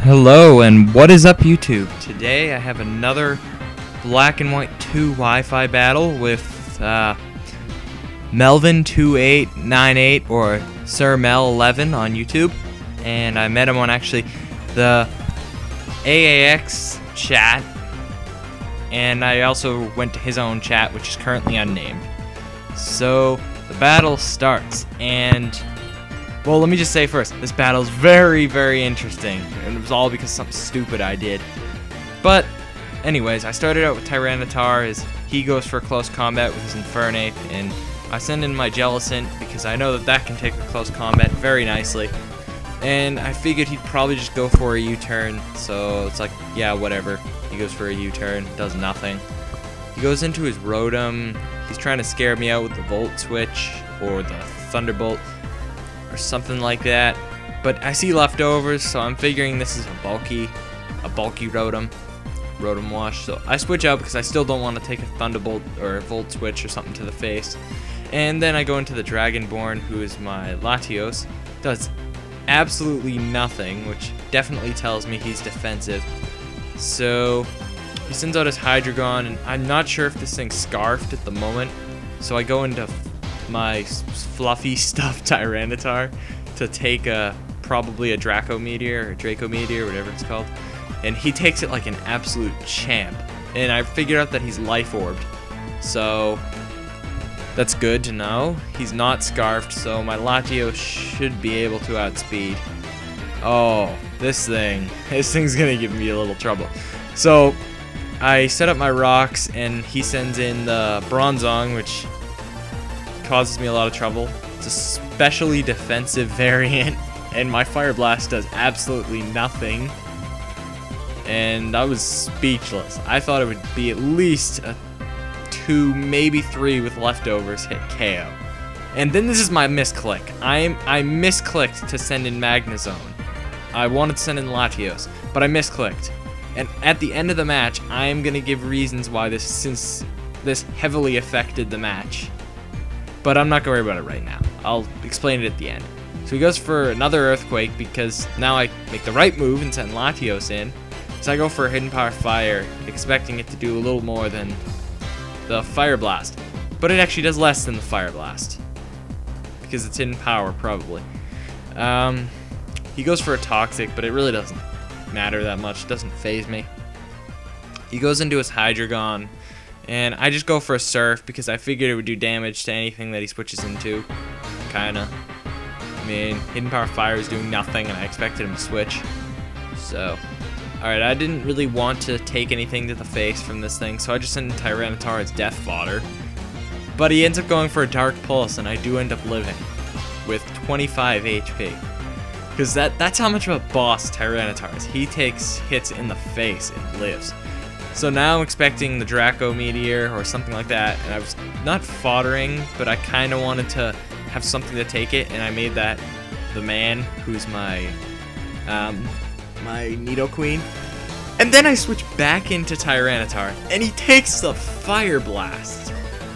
Hello and what is up YouTube? Today I have another Black and White 2 Wi-Fi battle with sirmel11 or sirmel11 on YouTube, and I met him on actually the AAX chat, and I also went to his own chat, which is currently unnamed. So the battle starts, and well, let me just say first, this battle is very, very interesting, and it was all because of something stupid I did. But, anyways, I started out with Tyranitar as he goes for close combat with his Infernape, and I send in my Jellicent because I know that that can take a close combat very nicely. And I figured he'd probably just go for a U-turn, so it's like, yeah, whatever. He goes for a U-turn, does nothing. He goes into his Rotom. He's trying to scare me out with the Volt Switch or the Thunderbolt, or something like that, but I see leftovers, so I'm figuring this is a bulky Rotom wash. So I switch out because I still don't want to take a Thunderbolt or a Volt Switch or something to the face. And then I go into the Dragonborn, who is my Latios. Does absolutely nothing, which definitely tells me he's defensive. So he sends out his Hydreigon, and I'm not sure if this thing's scarfed at the moment, so I go into my fluffy stuffed Tyranitar to take probably a Draco Meteor or Draco Meteor, whatever it's called, and he takes it like an absolute champ. And I figured out that he's life orbed, so that's good to know. He's not scarfed, so my Latios should be able to outspeed. Oh, this thing's gonna give me a little trouble. So I set up my rocks, and he sends in the Bronzong, which causes me a lot of trouble. It's a specially defensive variant, and my Fire Blast does absolutely nothing. And I was speechless. I thought it would be at least a 2, maybe 3 with leftovers hit KO. And then this is my misclick. I misclicked to send in Magnezone. I wanted to send in Latios, but I misclicked. And at the end of the match, I am gonna give reasons why since this heavily affected the match. But I'm not going to worry about it right now. I'll explain it at the end. So he goes for another Earthquake because now I make the right move and send Latios in. So I go for a Hidden Power Fire, expecting it to do a little more than the Fire Blast. But it actually does less than the Fire Blast, because it's Hidden Power, probably. He goes for a Toxic, but it really doesn't matter that much. It doesn't faze me. He goes into his Hydreigon, and I just go for a Surf because I figured it would do damage to anything that he switches into. Kinda. I mean, Hidden Power Fire is doing nothing, and I expected him to switch. So, alright, I didn't really want to take anything to the face from this thing, so I just sent Tyranitar as death fodder. But he ends up going for a Dark Pulse, and I do end up living with 25 HP. Because that's how much of a boss Tyranitar is. He takes hits in the face and lives. So now I'm expecting the Draco Meteor or something like that, and I was not foddering, but I kind of wanted to have something to take it, and I made that the man, who's my Nidoqueen. And then I switch back into Tyranitar, and he takes the Fire Blast.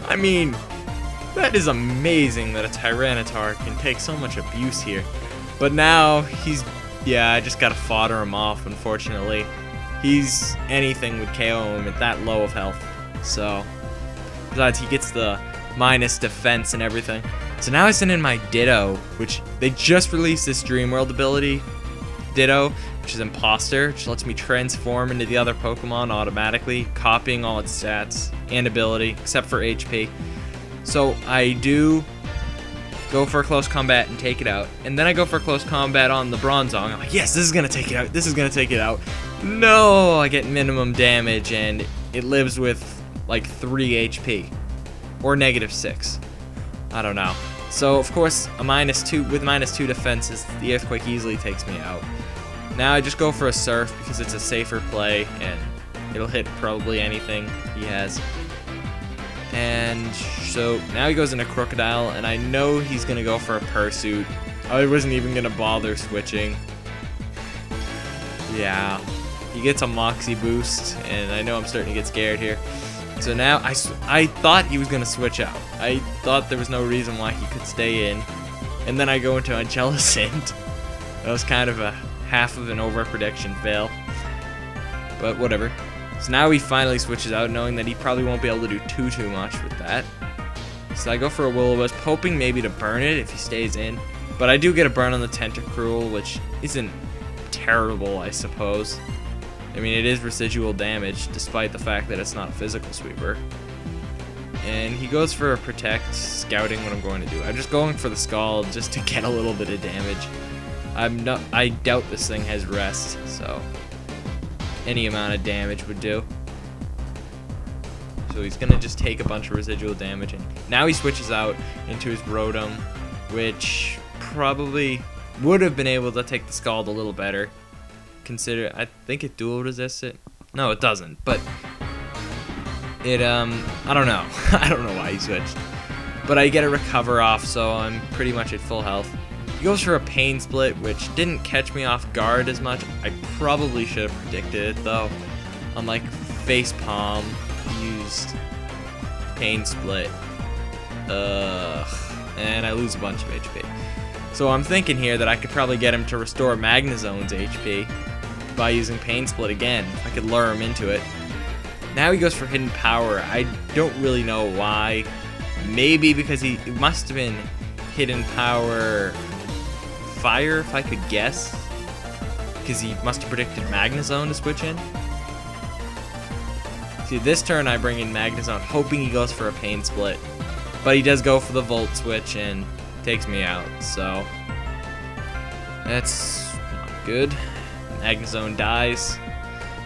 I mean, that is amazing that a Tyranitar can take so much abuse here. But now I just gotta fodder him off, unfortunately. Anything would KO him at that low of health. So, besides, he gets the minus defense and everything. So now I send in my Ditto, which they just released this Dream World ability, Ditto, which is Imposter, which lets me transform into the other Pokemon automatically, copying all its stats and ability, except for HP. So I do go for a close combat and take it out, and then I go for close combat on the Bronzong. I'm like, yes, this is gonna take it out. This is gonna take it out. No, I get minimum damage, and it lives with like 3 HP or -6. I don't know. So of course, a -2 with -2 defenses, the Earthquake easily takes me out. Now I just go for a Surf because it's a safer play, and it'll hit probably anything he has. And so now he goes into Crocodile, and I know he's gonna go for a Pursuit. I wasn't even gonna bother switching. Yeah, he gets a Moxie boost, and I know I'm starting to get scared here. So now I thought he was gonna switch out. I thought there was no reason why he could stay in, and then I go into a Jellicent. That was kind of a half of an overprediction fail. But whatever. So now he finally switches out, knowing that he probably won't be able to do too much with that. So I go for a Will-O-Wisp, hoping maybe to burn it if he stays in. But I do get a burn on the Tentacruel, which isn't terrible, I suppose. I mean, it is residual damage, despite the fact that it's not a physical sweeper. And he goes for a Protect, scouting what I'm going to do. I'm just going for the Scald just to get a little bit of damage. I doubt this thing has Rest, so any amount of damage would do. So he's going to just take a bunch of residual damage. And now he switches out into his Rotom, which probably would have been able to take the Scald a little better. I think it dual resists it. No, it doesn't, but it, I don't know. I don't know why he switched. But I get a Recover off, so I'm pretty much at full health. He goes for a Pain Split, which didn't catch me off guard as much. I probably should have predicted it, though. On, like, Face Palm, he used Pain Split. And I lose a bunch of HP. So I'm thinking here that I could probably get him to restore Magnezone's HP by using Pain Split again. I could lure him into it. Now he goes for Hidden Power. I don't really know why. Maybe because it must have been Hidden Power Fire, if I could guess. Because he must have predicted Magnezone to switch in. See, this turn I bring in Magnezone, hoping he goes for a Pain Split. But he does go for the Volt Switch and takes me out, so that's not good. Magnezone dies.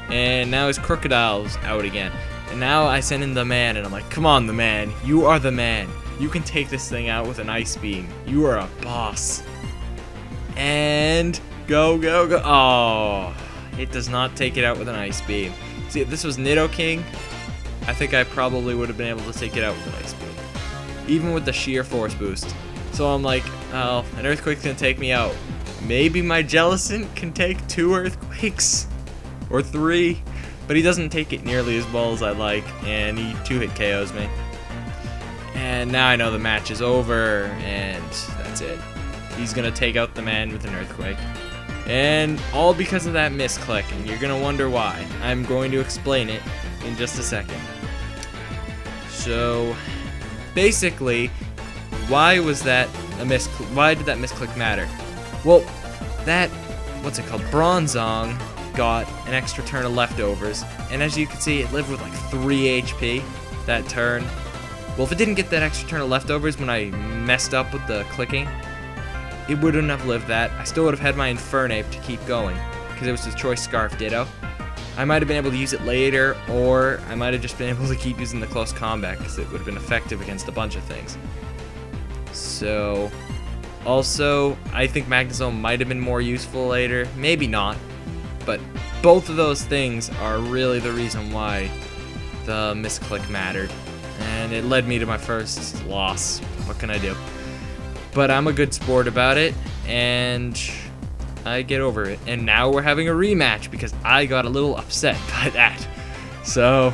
And now his Crocodile's out again. And now I send in the man, and I'm like, come on, the man. You are the man. You can take this thing out with an Ice Beam. You are a boss. And go. Oh, it does not take it out with an Ice Beam. See, if this was Nidoking, I think I probably would have been able to take it out with an Ice Beam. Even with the sheer Force Boost. So I'm like, oh, an Earthquake's gonna take me out. Maybe my Jellicent can take 2 Earthquakes. Or 3. But he doesn't take it nearly as well as I like. And he 2-hit KOs me. And now I know the match is over. And that's it. He's gonna take out the man with an Earthquake. And all because of that misclick. And you're gonna wonder why. I'm going to explain it in just a second. So, basically, why was that a misclick? Why did that misclick matter? Well, that, what's it called, Bronzong got an extra turn of leftovers, and as you can see, it lived with like 3 HP that turn. Well, if it didn't get that extra turn of leftovers when I messed up with the clicking, it wouldn't have lived that. I still would have had my Infernape to keep going, because it was his Choice Scarf Ditto. I might have been able to use it later, or I might have just been able to keep using the close combat, because it would have been effective against a bunch of things. So, also, I think Magnezone might have been more useful later. Maybe not. But both of those things are really the reason why the misclick mattered. And it led me to my first loss. What can I do? But I'm a good sport about it, and I get over it. And now we're having a rematch because I got a little upset by that. So,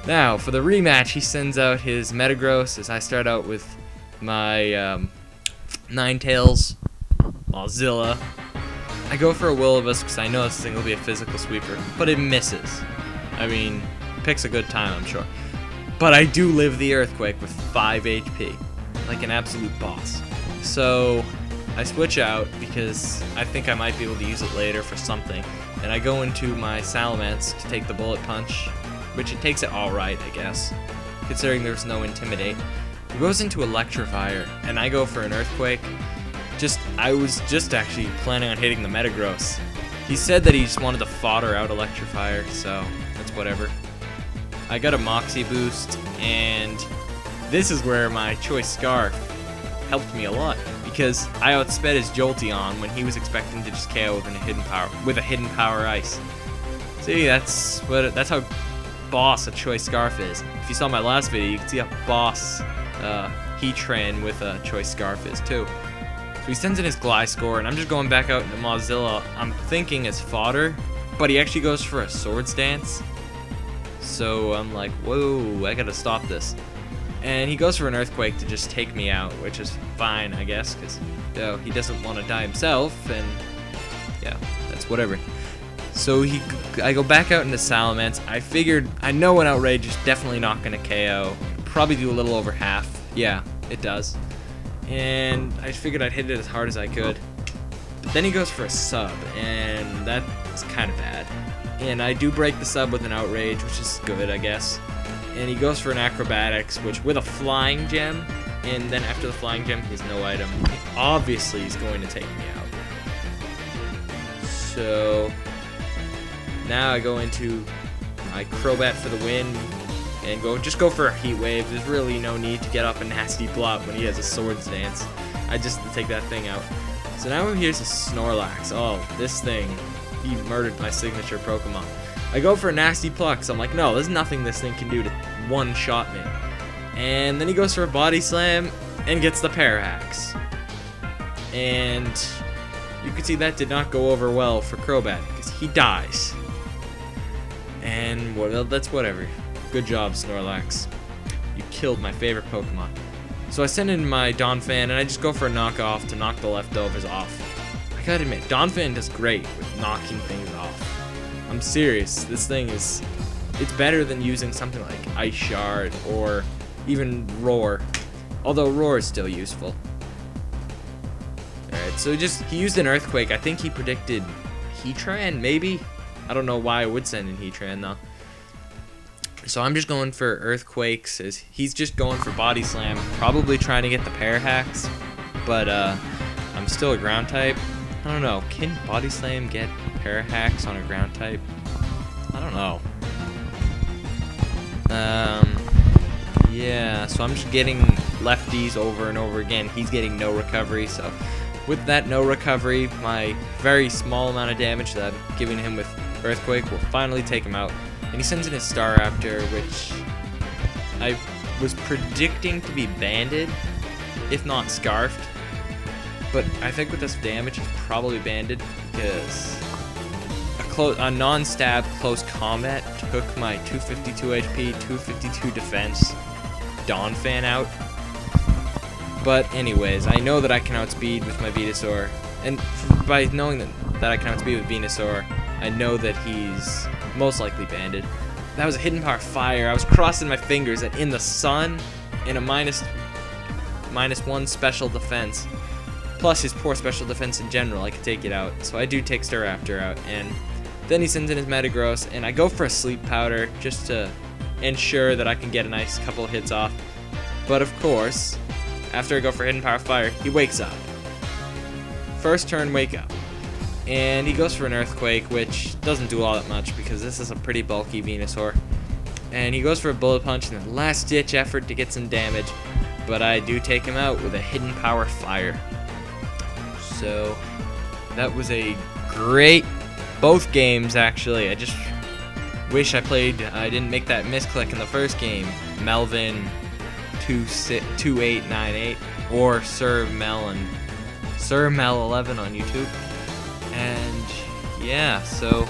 now for the rematch, he sends out his Metagross as I start out with my Ninetales, Mozilla. I go for a Will-O-Wisp because I know this thing will be a physical sweeper, but it misses. I mean, picks a good time, I'm sure. But I do live the Earthquake with 5 HP, like an absolute boss. So I switch out because I think I might be able to use it later for something. And I go into my Salamence to take the Bullet Punch, which it takes it alright, I guess, considering there's no Intimidate. It goes into Electrifier, and I go for an Earthquake. I was just actually planning on hitting the Metagross. He said that he just wanted to fodder out Electrifier, so that's whatever. I got a Moxie boost, and this is where my Choice Scarf helped me a lot, because I outsped his Jolteon when he was expecting to just KO with a hidden power Ice. See, that's how boss a Choice Scarf is. If you saw my last video, you can see how boss Heatran with a Choice Scarf is too. So he sends in his Gliscor, and I'm just going back out into Mozilla. I'm thinking it's fodder, but he actually goes for a Swords Dance. So I'm like, whoa, I gotta stop this. And he goes for an Earthquake to just take me out, which is fine, I guess, because he doesn't want to die himself, and yeah, that's whatever. So I go back out into Salamence. I know an Outrage is definitely not going to KO. Probably do a little over half. Yeah, it does. And I figured I'd hit it as hard as I could. But then he goes for a sub, and that's kind of bad. And I do break the sub with an Outrage, which is good, I guess. And he goes for an Acrobatics, which with a Flying Gem, and then after the Flying Gem, he has no item. Obviously, he's going to take me out. So now I go into my Crobat for the win, and just go for a Heat Wave. There's really no need to get up a nasty blot when he has a Swords Dance. I just have to take that thing out. So now here's a Snorlax. Oh, this thing, he murdered my signature Pokemon. I go for a nasty Pluck, so I'm like, no, there's nothing this thing can do to one-shot me. And then he goes for a Body Slam and gets the Parahax. And you can see that did not go over well for Crobat because he dies. And well, that's whatever. Good job, Snorlax. You killed my favorite Pokemon. So I send in my Donphan and I just go for a knockoff to knock the leftovers off. I gotta admit, Donphan does great with knocking things off. I'm serious. This thing it's better than using something like Ice Shard or even Roar. Although Roar is still useful. Alright, so he used an Earthquake. I think he predicted Heatran, maybe? I don't know why I would send in Heatran though. So I'm just going for Earthquakes, as he's just going for Body Slam, probably trying to get the Parahax, but I'm still a ground type. I don't know, can Body Slam get Parahax on a ground type? I don't know. Yeah, so I'm just getting lefties over and over again. He's getting no recovery, so with that no recovery, my very small amount of damage that I'm giving him with Earthquake will finally take him out. And he sends in his Staraptor, which I was predicting to be banded, if not scarfed. But I think with this damage, it's probably banded because a non-stab close combat took my 252 HP, 252 defense Donphan out. But anyways, I know that I can outspeed with my Venusaur, and by knowing that I can outspeed with Venusaur, I know that he's most likely banded. That was a hidden power fire. I was crossing my fingers that in the sun, in a -1 special defense, plus his poor special defense in general, I could take it out. So I do take Staraptor out, and then he sends in his Metagross, and I go for a Sleep Powder just to ensure that I can get a nice couple of hits off. But of course, after I go for hidden power fire, he wakes up. First turn, wake up. And he goes for an Earthquake, which doesn't do all that much because this is a pretty bulky Venusaur. And he goes for a Bullet Punch in a last-ditch effort to get some damage, but I do take him out with a Hidden Power Fire. So that was a great, both games actually. I just wish I didn't make that misclick in the first game. Melvin 2898 or sirmel11 on YouTube. And yeah, so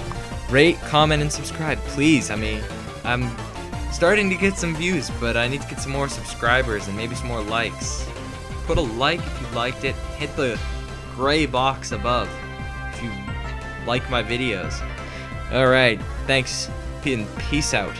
rate, comment, and subscribe, please. I mean, I'm starting to get some views, but I need to get some more subscribers and maybe some more likes. Put a like if you liked it. Hit the gray box above if you like my videos. Alright, thanks, and peace out.